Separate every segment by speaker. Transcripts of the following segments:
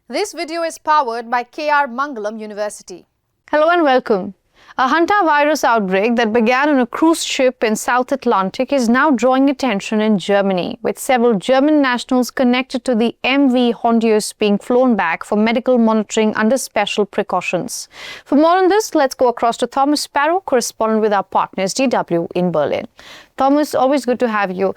Speaker 1: This video is powered by KR Mangalam University.
Speaker 2: Hello and welcome. A Hantavirus outbreak that began on a cruise ship in South Atlantic is now drawing attention in Germany, with several German nationals connected to the MV Hondius being flown back for medical monitoring under special precautions. For more on this, let's go across to Thomas Sparrow, correspondent with our partners DW in Berlin. Thomas, always good to have you.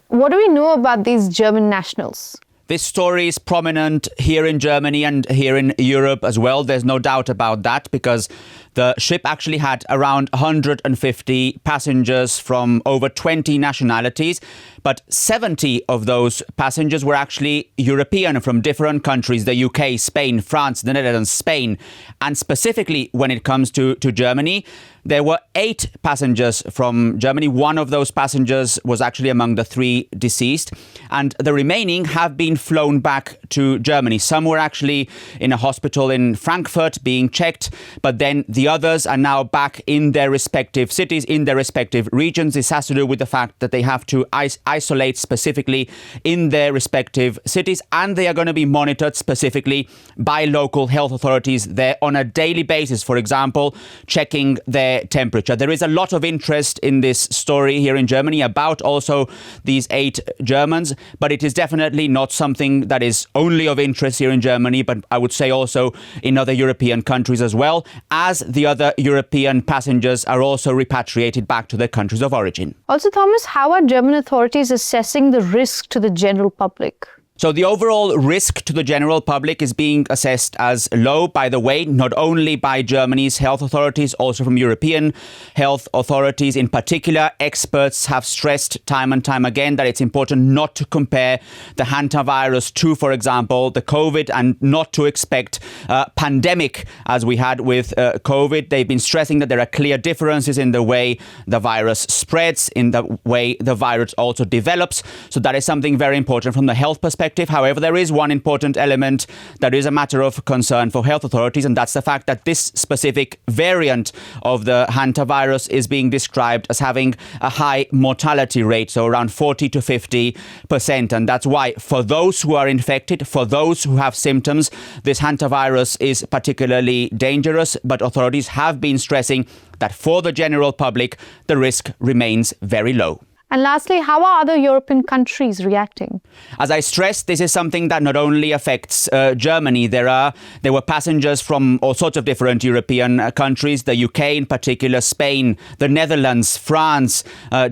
Speaker 2: What do we know about these German nationals?
Speaker 3: This story is prominent here in Germany and here in Europe as well. There's no doubt about that, because the ship actually had around 150 passengers from over 20 nationalities, but 70 of those passengers were actually European, from different countries: the UK, Spain, France, the Netherlands, Spain. And specifically when it comes to Germany, there were 8 passengers from Germany. One of those passengers was actually among the 3 deceased, and the remaining have been flown back to Germany. Some were actually in a hospital in Frankfurt being checked, but then the others are now back in their respective cities, in their respective regions. This has to do with the fact that they have to isolate specifically in their respective cities, and they are going to be monitored specifically by local health authorities there on a daily basis, for example, checking their temperature. There is a lot of interest in this story here in Germany about also these 8 Germans, but it is definitely not something that is only of interest here in Germany, but I would say also in other European countries as well, as the other European passengers are also repatriated back to their countries of origin.
Speaker 2: Also, Thomas, how are German authorities assessing the risk to the general public?
Speaker 3: So the overall risk to the general public is being assessed as low, by the way, not only by Germany's health authorities, also from European health authorities. In particular, experts have stressed time and time again that it's important not to compare the hantavirus to, for example, the COVID, and not to expect a pandemic as we had with COVID. They've been stressing that there are clear differences in the way the virus spreads, in the way the virus also develops. So that is something very important from the health perspective. However, there is one important element that is a matter of concern for health authorities, and that's the fact that this specific variant of the hantavirus is being described as having a high mortality rate, so around 40 to 50%. And that's why, for those who are infected, for those who have symptoms, this hantavirus is particularly dangerous. But authorities have been stressing that for the general public, the risk remains very low.
Speaker 2: And lastly, how are other European countries reacting?
Speaker 3: As I stressed, this is something that not only affects Germany. There were passengers from all sorts of different European countries, the UK in particular, Spain, the Netherlands, France,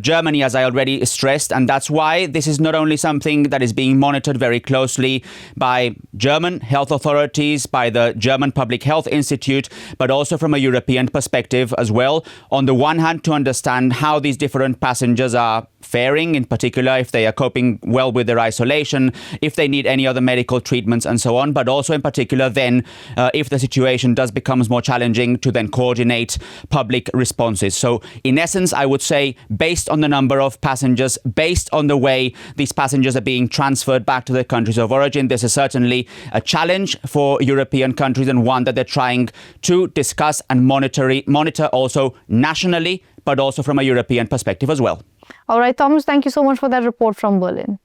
Speaker 3: Germany, as I already stressed. And that's why this is not only something that is being monitored very closely by German health authorities, by the German Public Health Institute, but also from a European perspective as well. On the one hand, to understand how these different passengers are faring, in particular if they are coping well with their isolation, if they need any other medical treatments and so on, but also in particular then if the situation does becomes more challenging, to then coordinate public responses. So in essence, I would say, based on the number of passengers, based on the way these passengers are being transferred back to their countries of origin, this is certainly a challenge for European countries, and one that they're trying to discuss and monitor also nationally, but also from a European perspective as well.
Speaker 2: All right, Thomas, thank you so much for that report from Berlin.